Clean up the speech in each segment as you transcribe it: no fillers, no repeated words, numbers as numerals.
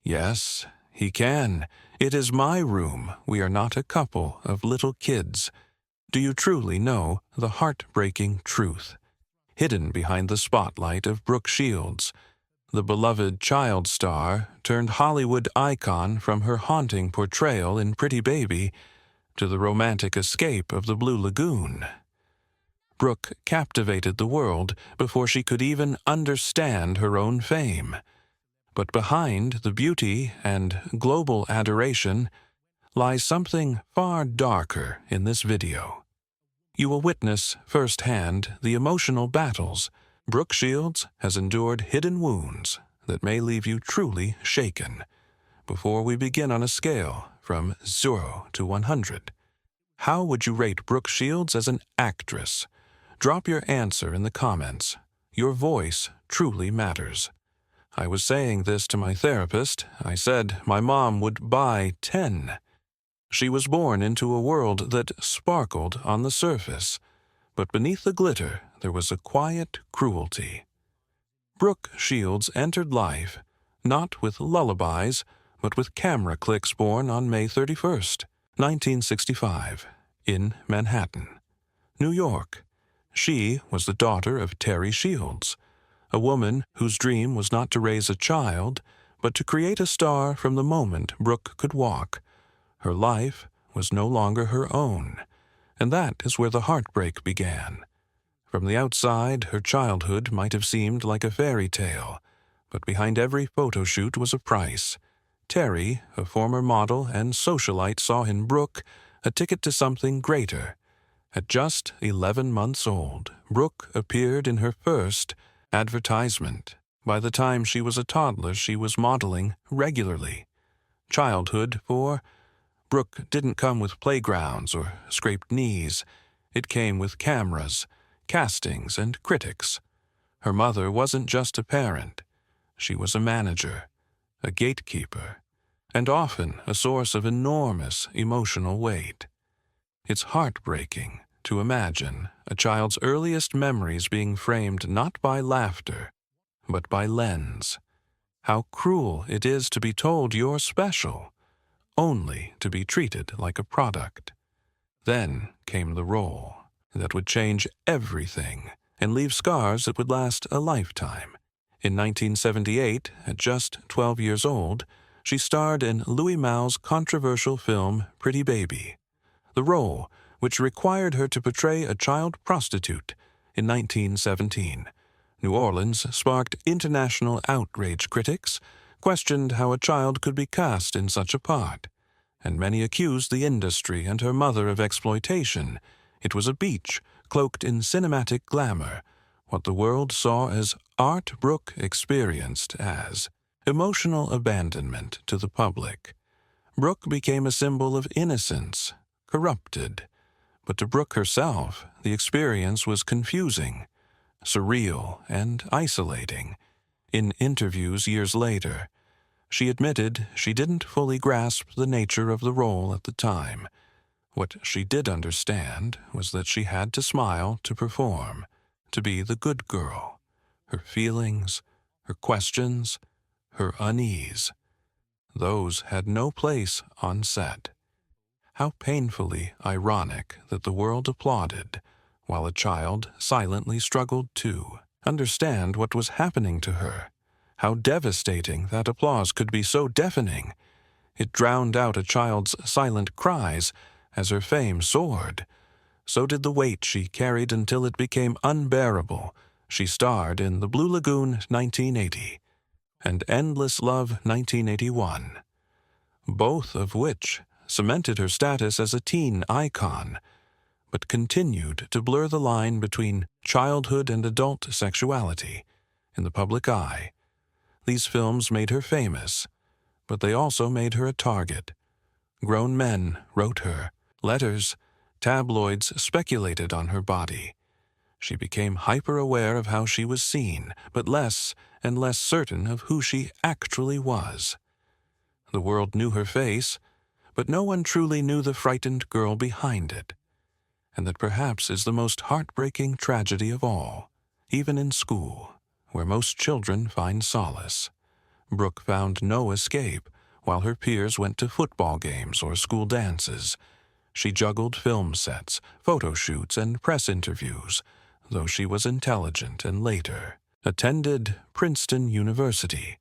Yes, he can. It is my room. We are not a couple of little kids. Do you truly know the heartbreaking truth? Hidden behind the spotlight of Brooke Shields, the beloved child star turned Hollywood icon from her haunting portrayal in Pretty Baby to the romantic escape of the Blue Lagoon. Brooke captivated the world before she could even understand her own fame. But behind the beauty and global adoration lies something far darker in this video. You will witness firsthand the emotional battles Brooke Shields has endured, hidden wounds that may leave you truly shaken. Before we begin on a scale from 0 to 100, how would you rate Brooke Shields as an actress? Drop your answer in the comments. Your voice truly matters. I was saying this to my therapist. I said my mom would buy 10. She was born into a world that sparkled on the surface, but beneath the glitter there was a quiet cruelty. Brooke Shields entered life not with lullabies, but with camera clicks, born on May 31st, 1965, in Manhattan, New York. She was the daughter of Terry Shields, a woman whose dream was not to raise a child, but to create a star from the moment Brooke could walk. Her life was no longer her own, and that is where the heartbreak began. From the outside, her childhood might have seemed like a fairy tale, but behind every photo shoot was a price. Terry, a former model and socialite, saw in Brooke a ticket to something greater. At just 11 months old, Brooke appeared in her first advertisement. By the time she was a toddler, she was modeling regularly. Childhood for Brooke didn't come with playgrounds or scraped knees. It came with cameras, castings, and critics. Her mother wasn't just a parent. She was a manager, a gatekeeper, and often a source of enormous emotional weight. It's heartbreaking to imagine a child's earliest memories being framed not by laughter, but by lens. How cruel it is to be told you're special, only to be treated like a product. Then came the role that would change everything and leave scars that would last a lifetime. In 1978, at just 12 years old, she starred in Louis Malle's controversial film Pretty Baby. The role, which required her to portray a child prostitute in 1917. New Orleans sparked international outrage. Critics questioned how a child could be cast in such a part, and many accused the industry and her mother of exploitation. It was a beach cloaked in cinematic glamour, what the world saw as art. Brooke experienced as emotional abandonment to the public. Brooke became a symbol of innocence, corrupted. But to Brooke herself, the experience was confusing, surreal, and isolating. In interviews years later, she admitted she didn't fully grasp the nature of the role at the time. What she did understand was that she had to smile to perform, to be the good girl. Her feelings, her questions, her unease, those had no place on set. How painfully ironic that the world applauded, while a child silently struggled to understand what was happening to her. How devastating that applause could be, so deafening. It drowned out a child's silent cries as her fame soared. So did the weight she carried until it became unbearable. She starred in The Blue Lagoon 1980 and Endless Love 1981, both of which cemented her status as a teen icon, but continued to blur the line between childhood and adult sexuality in the public eye. These films made her famous, but they also made her a target. Grown men wrote her letters, tabloids speculated on her body. She became hyper-aware of how she was seen, but less and less certain of who she actually was. The world knew her face, but no one truly knew the frightened girl behind it. And that perhaps is the most heartbreaking tragedy of all, even in school, where most children find solace. Brooke found no escape while her peers went to football games or school dances. She juggled film sets, photo shoots, and press interviews, though she was intelligent and later attended Princeton University.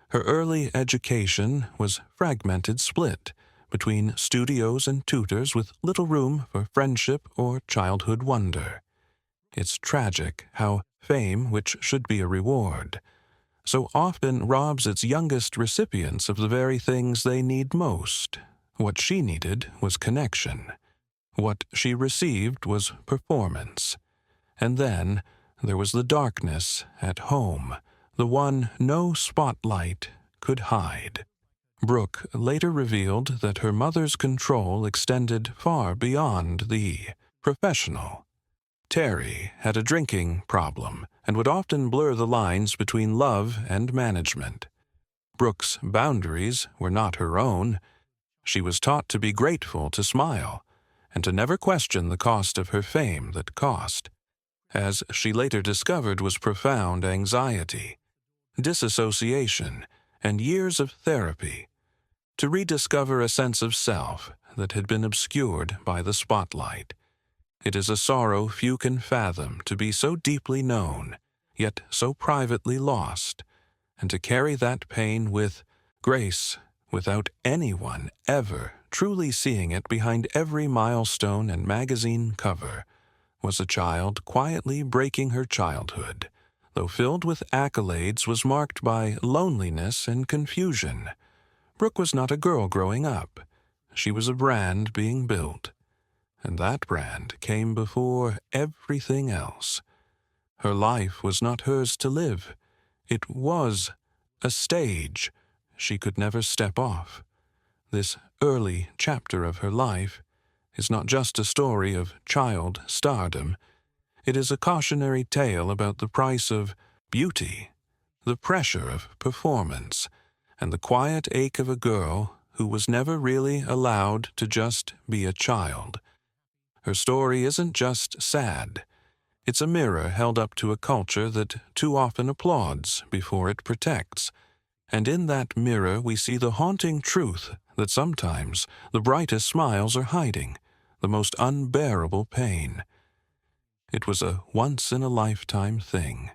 Her early education was fragmented split between studios and tutors with little room for friendship or childhood wonder. It's tragic how fame, which should be a reward, so often robs its youngest recipients of the very things they need most. What she needed was connection. What she received was performance. And then there was the darkness at home, the one no spotlight could hide. Brooke later revealed that her mother's control extended far beyond the professional. Terry had a drinking problem and would often blur the lines between love and management. Brooke's boundaries were not her own. She was taught to be grateful to smile and to never question the cost of her fame that cost. As she later discovered was profound anxiety, disassociation, and years of therapy to rediscover a sense of self that had been obscured by the spotlight. It is a sorrow few can fathom, to be so deeply known, yet so privately lost, and to carry that pain with grace without anyone ever truly seeing it behind every milestone and magazine cover, was a child quietly breaking her childhood, though filled with accolades, was marked by loneliness and confusion. Brooke was not a girl growing up. She was a brand being built, and that brand came before everything else. Her life was not hers to live. It was a stage she could never step off. This early chapter of her life is not just a story of child stardom. It is a cautionary tale about the price of beauty, the pressure of performance, and the quiet ache of a girl who was never really allowed to just be a child. Her story isn't just sad. It's a mirror held up to a culture that too often applauds before it protects. And in that mirror we see the haunting truth that sometimes the brightest smiles are hiding the most unbearable pain. It was a once-in-a-lifetime thing.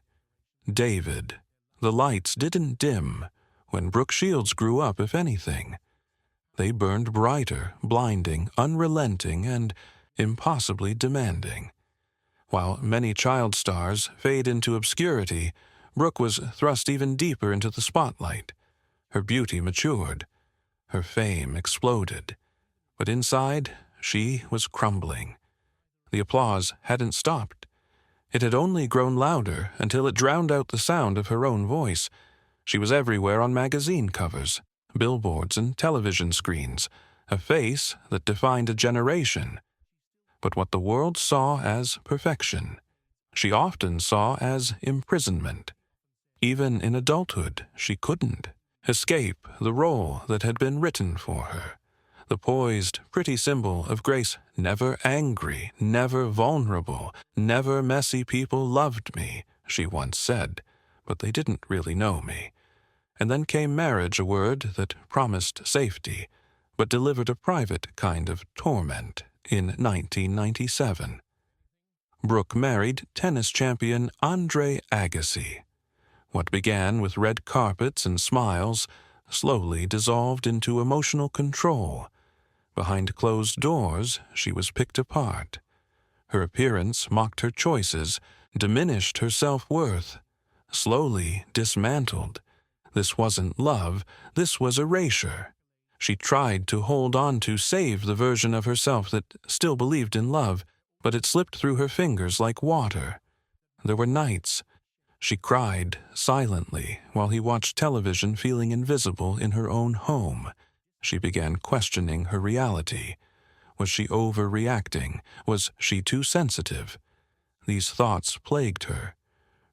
David, the lights didn't dim when Brooke Shields grew up, if anything. They burned brighter, blinding, unrelenting, and impossibly demanding. While many child stars fade into obscurity, Brooke was thrust even deeper into the spotlight. Her beauty matured. Her fame exploded. But inside, she was crumbling. The applause hadn't stopped. It had only grown louder until it drowned out the sound of her own voice. She was everywhere on magazine covers, billboards, and television screens, a face that defined a generation. But what the world saw as perfection, she often saw as imprisonment. Even in adulthood, she couldn't escape the role that had been written for her. The poised, pretty symbol of grace, never angry, never vulnerable, never messy. People loved me, she once said, but they didn't really know me. And then came marriage, a word that promised safety, but delivered a private kind of torment in 1997. Brooke married tennis champion Andre Agassi. What began with red carpets and smiles slowly dissolved into emotional control. Behind closed doors, she was picked apart. Her appearance mocked her choices, diminished her self-worth, slowly dismantled. This wasn't love, this was erasure. She tried to hold on to save the version of herself that still believed in love, but it slipped through her fingers like water. There were nights she cried silently while he watched television, feeling invisible in her own home. She began questioning her reality. Was she overreacting? Was she too sensitive? These thoughts plagued her,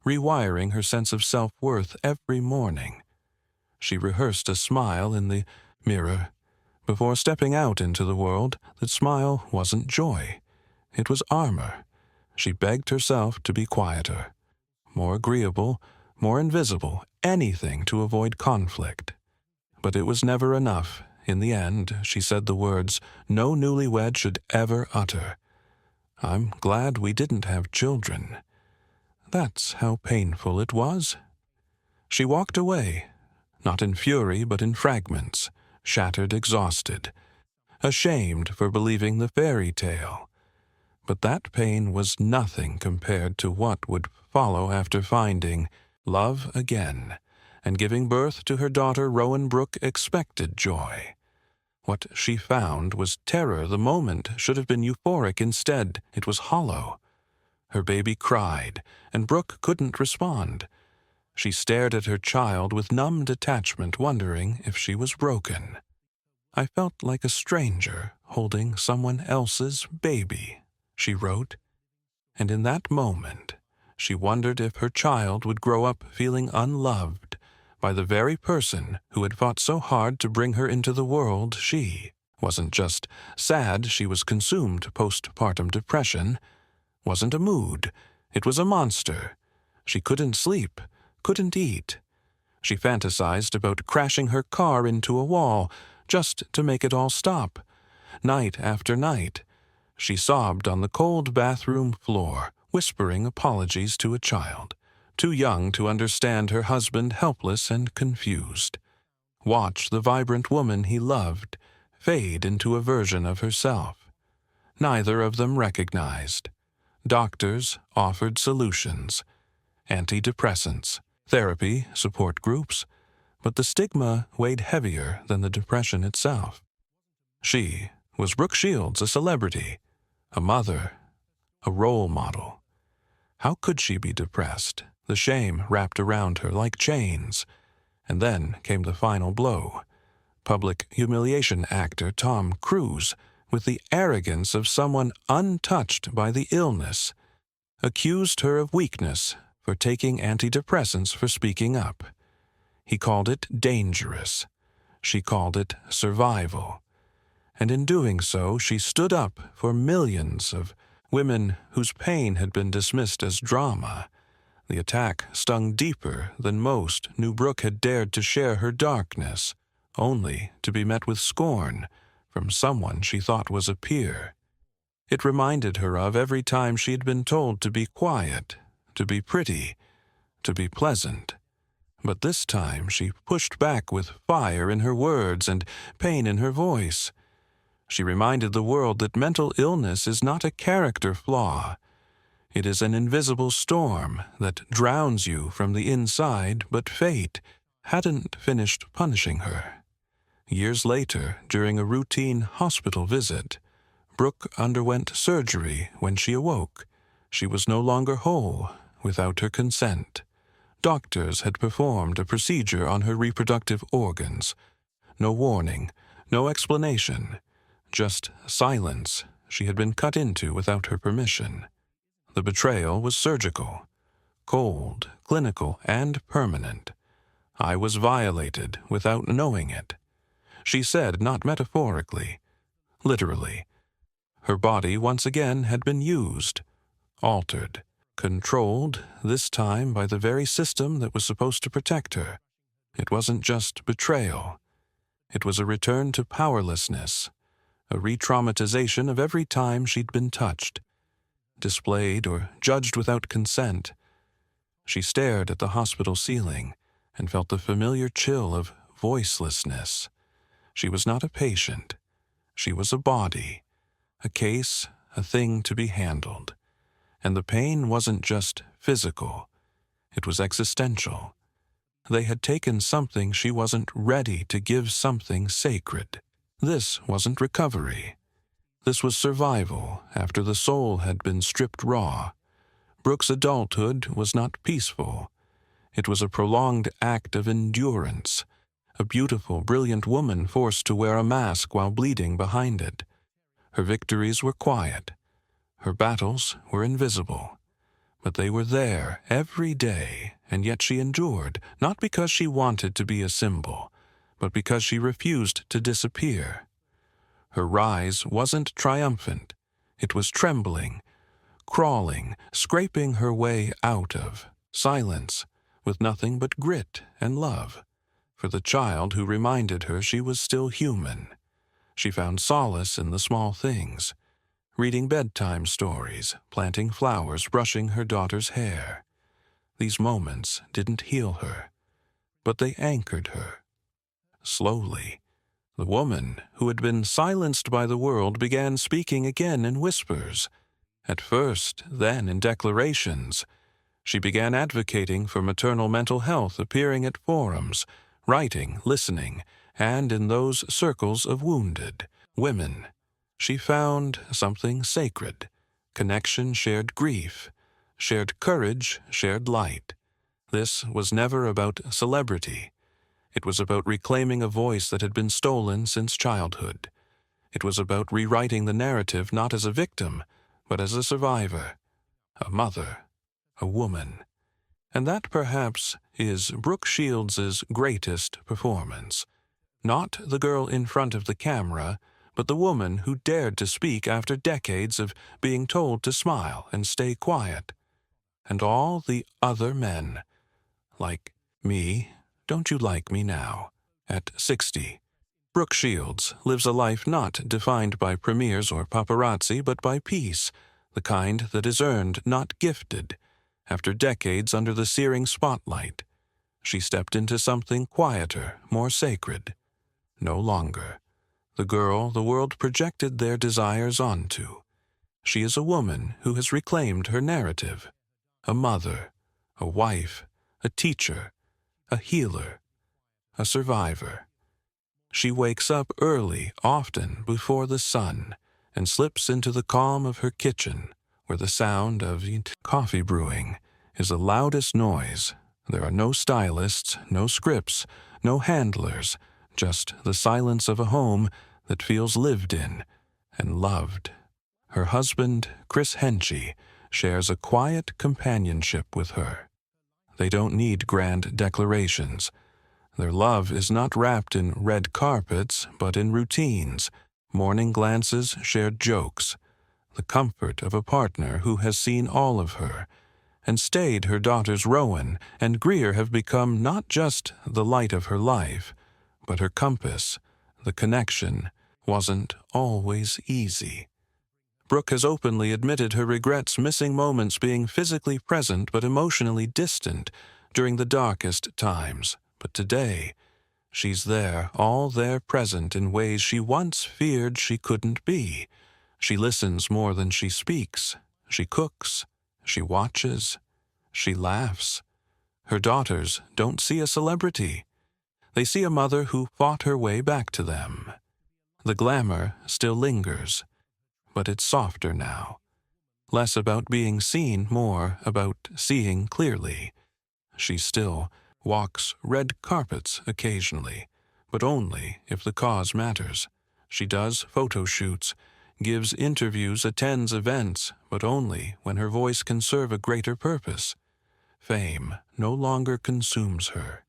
rewiring her sense of self-worth every morning. She rehearsed a smile in the mirror. Before stepping out into the world, that smile wasn't joy. It was armor. She begged herself to be quieter, more agreeable, more invisible. anything to avoid conflict. But it was never enough. In the end, she said the words no newlywed should ever utter. "I'm glad we didn't have children." That's how painful it was. She walked away, not in fury but in fragments, shattered, exhausted, ashamed for believing the fairy tale. But that pain was nothing compared to what would follow after finding love again and giving birth to her daughter. Rowan Brooke expected joy. What she found was terror. The moment should have been euphoric. Instead, it was hollow. Her baby cried, and Brooke couldn't respond. She stared at her child with numb detachment, wondering if she was broken. "I felt like a stranger holding someone else's baby," she wrote. And in that moment, she wondered if her child would grow up feeling unloved by the very person who had fought so hard to bring her into the world. She wasn't just sad, she was consumed. Postpartum depression wasn't a mood, it was a monster. She couldn't sleep, couldn't eat. She fantasized about crashing her car into a wall just to make it all stop. Night after night, she sobbed on the cold bathroom floor, whispering apologies to a child, too young to understand her husband, helpless and confused. Watch the vibrant woman he loved fade into a version of herself. Neither of them recognized. Doctors offered solutions, antidepressants, therapy, support groups, but the stigma weighed heavier than the depression itself. She was Brooke Shields, a celebrity, a mother, a role model. How could she be depressed? The shame wrapped around her like chains. And then came the final blow. Public humiliation actor Tom Cruise, with the arrogance of someone untouched by the illness, accused her of weakness for taking antidepressants, for speaking up. He called it dangerous. She called it survival. And in doing so, she stood up for millions of women whose pain had been dismissed as drama. The attack stung deeper than most knew. Brooke had dared to share her darkness, only to be met with scorn from someone she thought was a peer. It reminded her of every time she had been told to be quiet, to be pretty, to be pleasant. But this time she pushed back with fire in her words and pain in her voice. She reminded the world that mental illness is not a character flaw. It is an invisible storm that drowns you from the inside, but fate hadn't finished punishing her. Years later, during a routine hospital visit, Brooke underwent surgery. When she awoke, she was no longer whole without her consent. Doctors had performed a procedure on her reproductive organs. No warning, no explanation, just silence. She had been cut into without her permission. The betrayal was surgical, cold, clinical, and permanent. I was violated without knowing it. She said, not metaphorically, literally. Her body once again had been used, altered, controlled, this time by the very system that was supposed to protect her. It wasn't just betrayal. It was a return to powerlessness, a re-traumatization of every time she'd been touched, displayed, or judged without consent. She stared at the hospital ceiling and felt the familiar chill of voicelessness. She was not a patient. She was a body, a case, a thing to be handled. And the pain wasn't just physical. It was existential. They had taken something she wasn't ready to give, something sacred. This wasn't recovery. This was survival after the soul had been stripped raw. Brooke's adulthood was not peaceful. It was a prolonged act of endurance, a beautiful, brilliant woman forced to wear a mask while bleeding behind it. Her victories were quiet. Her battles were invisible. But they were there every day, and yet she endured, not because she wanted to be a symbol, but because she refused to disappear. Her rise wasn't triumphant. It was trembling, crawling, scraping her way out of silence, with nothing but grit and love for the child who reminded her she was still human. She found solace in the small things, reading bedtime stories, planting flowers, brushing her daughter's hair. These moments didn't heal her, but they anchored her. Slowly, the woman who had been silenced by the world began speaking again in whispers. At first, then in declarations. She began advocating for maternal mental health, appearing at forums, writing, listening, and in those circles of wounded women. She found something sacred: connection, shared grief, shared courage, shared light. This was never about celebrity. It was about reclaiming a voice that had been stolen since childhood. It was about rewriting the narrative not as a victim, but as a survivor, a mother, a woman. And that, perhaps, is Brooke Shields' greatest performance. Not the girl in front of the camera, but the woman who dared to speak after decades of being told to smile and stay quiet. And all the other men, like me, don't you like me now, at 60. Brooke Shields lives a life not defined by premieres or paparazzi, but by peace, the kind that is earned, not gifted. After decades under the searing spotlight, she stepped into something quieter, more sacred. No longer the girl the world projected their desires onto. She is a woman who has reclaimed her narrative. A mother, a wife, a teacher, a healer, a survivor. She wakes up early, often before the sun, and slips into the calm of her kitchen, where the sound of coffee brewing is the loudest noise. There are no stylists, no scripts, no handlers, just the silence of a home that feels lived in and loved. Her husband, Chris Henchy, shares a quiet companionship with her. They don't need grand declarations. Their love is not wrapped in red carpets, but in routines, morning glances, shared jokes, the comfort of a partner who has seen all of her, and stayed. Her daughters Rowan and Greer have become not just the light of her life, but her compass. The connection wasn't always easy. Brooke has openly admitted her regrets missing moments, being physically present but emotionally distant during the darkest times. But today, she's there, all there, present in ways she once feared she couldn't be. She listens more than she speaks. She cooks. She watches. She laughs. Her daughters don't see a celebrity. They see a mother who fought her way back to them. The glamour still lingers, but it's softer now. Less about being seen, more about seeing clearly. She still walks red carpets occasionally, but only if the cause matters. She does photo shoots, gives interviews, attends events, but only when her voice can serve a greater purpose. Fame no longer consumes her.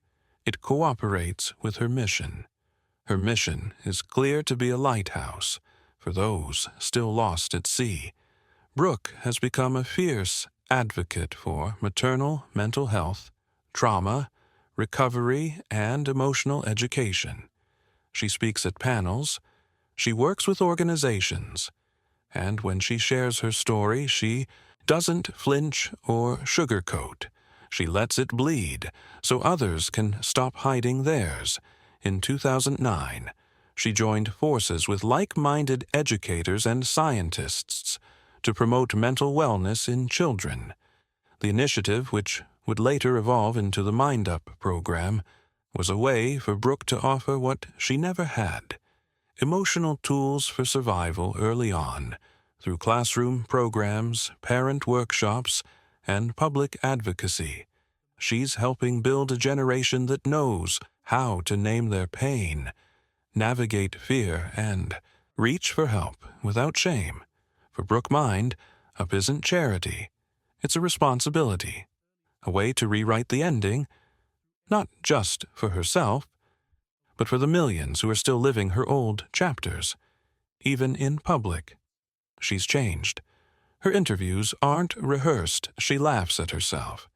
It cooperates with her mission. Her mission is clear: to be a lighthouse for those still lost at sea. Brooke has become a fierce advocate for maternal mental health, trauma, recovery, and emotional education. She speaks at panels. She works with organizations. And when she shares her story, she doesn't flinch or sugarcoat. She lets it bleed so others can stop hiding theirs. In 2009, she joined forces with like-minded educators and scientists to promote mental wellness in children. The initiative, which would later evolve into the Mind Up program, was a way for Brooke to offer what she never had: emotional tools for survival early on, through classroom programs, parent workshops, and public advocacy. She's helping build a generation that knows how to name their pain, navigate fear, and reach for help without shame. For Brooke Mind Up isn't charity. It's a responsibility, a way to rewrite the ending, not just for herself, but for the millions who are still living her old chapters, even in public. She's changed. Her interviews aren't rehearsed. She laughs at herself.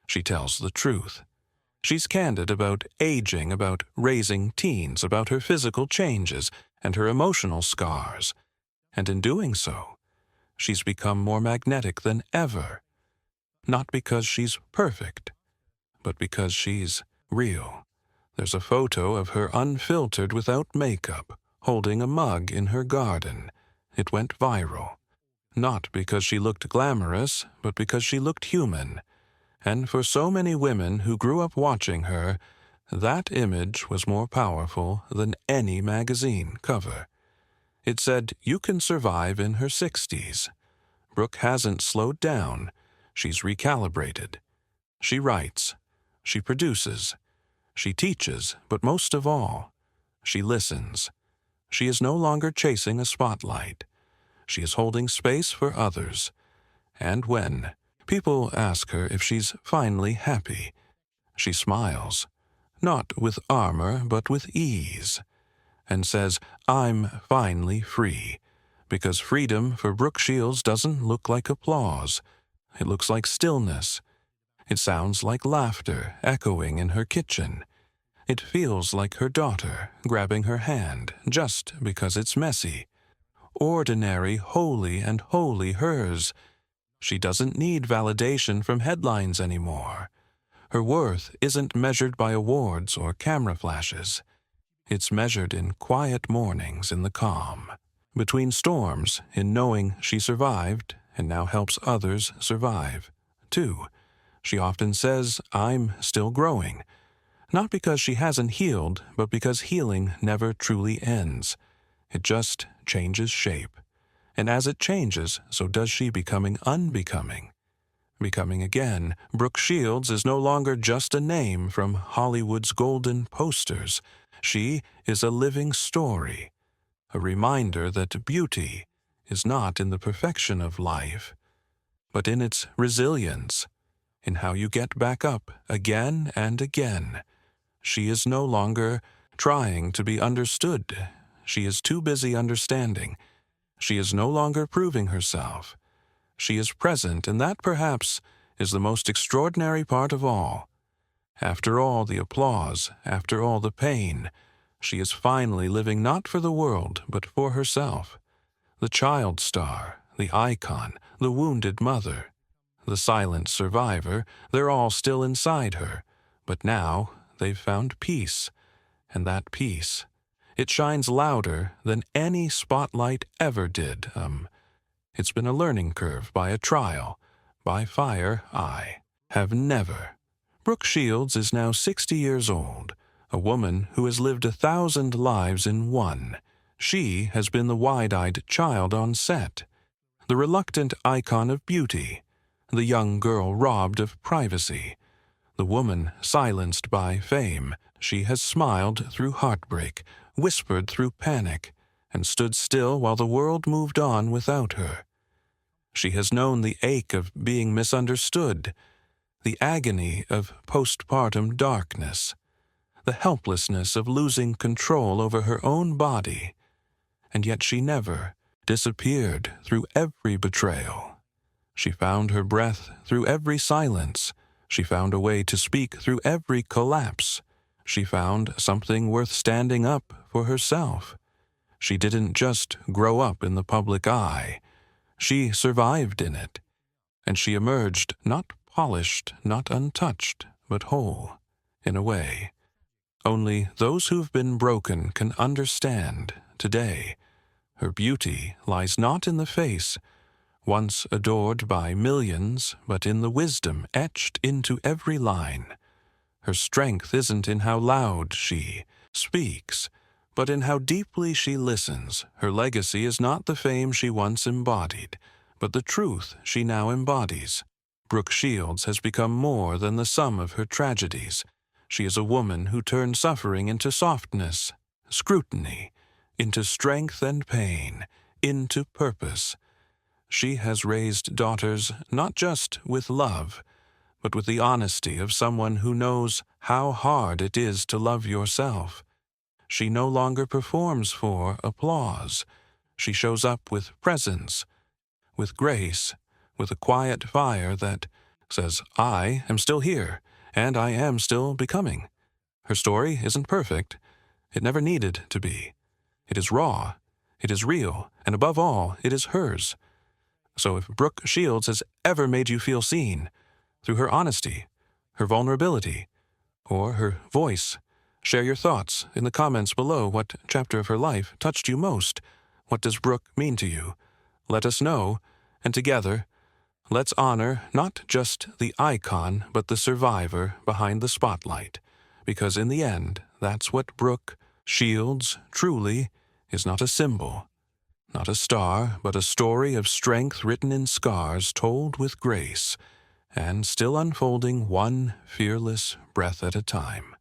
She tells the truth. She's candid about aging, about raising teens, about her physical changes and her emotional scars. And in doing so, she's become more magnetic than ever. Not because she's perfect, but because she's real. There's a photo of her unfiltered without makeup, holding a mug in her garden. It went viral. Not because she looked glamorous, but because she looked human. And for so many women who grew up watching her, that image was more powerful than any magazine cover. It said, "You can survive in her 60s. Brooke hasn't slowed down. She's recalibrated. She writes. She produces. She teaches, but most of all, she listens. She is no longer chasing a spotlight. She is holding space for others. And when people ask her if she's finally happy, she smiles, not with armor, but with ease, and says, 'I'm finally free,' because freedom for Brooke Shields doesn't look like applause. It looks like stillness. It sounds like laughter echoing in her kitchen. It feels like her daughter grabbing her hand just because it's messy. Ordinary, holy, and wholly hers. She doesn't need validation from headlines anymore. Her worth isn't measured by awards or camera flashes. It's measured in quiet mornings in the calm, between storms in knowing she survived and now helps others survive, too. She often says, 'I'm still growing.' Not because she hasn't healed, but because healing never truly ends. It just changes shape. And as it changes, so does she, becoming unbecoming. Becoming again, Brooke Shields is no longer just a name from Hollywood's golden posters. She is a living story, a reminder that beauty is not in the perfection of life, but in its resilience, in how you get back up again and again. She is no longer trying to be understood. She is too busy understanding. She is no longer proving herself. She is present, and that perhaps is the most extraordinary part of all. After all the applause, after all the pain, she is finally living not for the world, but for herself. The child star, the icon, the wounded mother, the silent survivor, they're all still inside her, but now they've found peace, and that peace, it shines louder than any spotlight ever did. It's been a learning curve by a trial, by fire I have never. Brooke Shields is now 60 years old, a woman who has lived 1,000 lives in one. She has been the wide-eyed child on set, the reluctant icon of beauty, the young girl robbed of privacy, the woman silenced by fame. She has smiled through heartbreak, whispered through panic, and stood still while the world moved on without her. She has known the ache of being misunderstood, the agony of postpartum darkness, the helplessness of losing control over her own body, and yet she never disappeared through every betrayal. She found her breath through every silence. She found a way to speak through every collapse. She found something worth standing up for herself. She didn't just grow up in the public eye. She survived in it, and she emerged not polished, not untouched, but whole, in a way. Only those who've been broken can understand today. Her beauty lies not in the face, once adored by millions, but in the wisdom etched into every line. Her strength isn't in how loud she speaks, but in how deeply she listens. Her legacy is not the fame she once embodied, but the truth she now embodies. Brooke Shields has become more than the sum of her tragedies. She is a woman who turned suffering into softness, scrutiny, into strength and pain, into purpose. She has raised daughters not just with love, but with the honesty of someone who knows how hard it is to love yourself. She no longer performs for applause. She shows up with presence, with grace, with a quiet fire that says, I am still here, and I am still becoming. Her story isn't perfect. It never needed to be. It is raw, it is real, and above all, it is hers. So if Brooke Shields has ever made you feel seen, through her honesty, her vulnerability, or her voice, share your thoughts in the comments below. What chapter of her life touched you most? What does Brooke mean to you? Let us know, and together, let's honor not just the icon, but the survivor behind the spotlight. Because in the end, that's what Brooke Shields truly is. Not a symbol, not a star, but a story of strength written in scars, told with grace, and still unfolding one fearless breath at a time.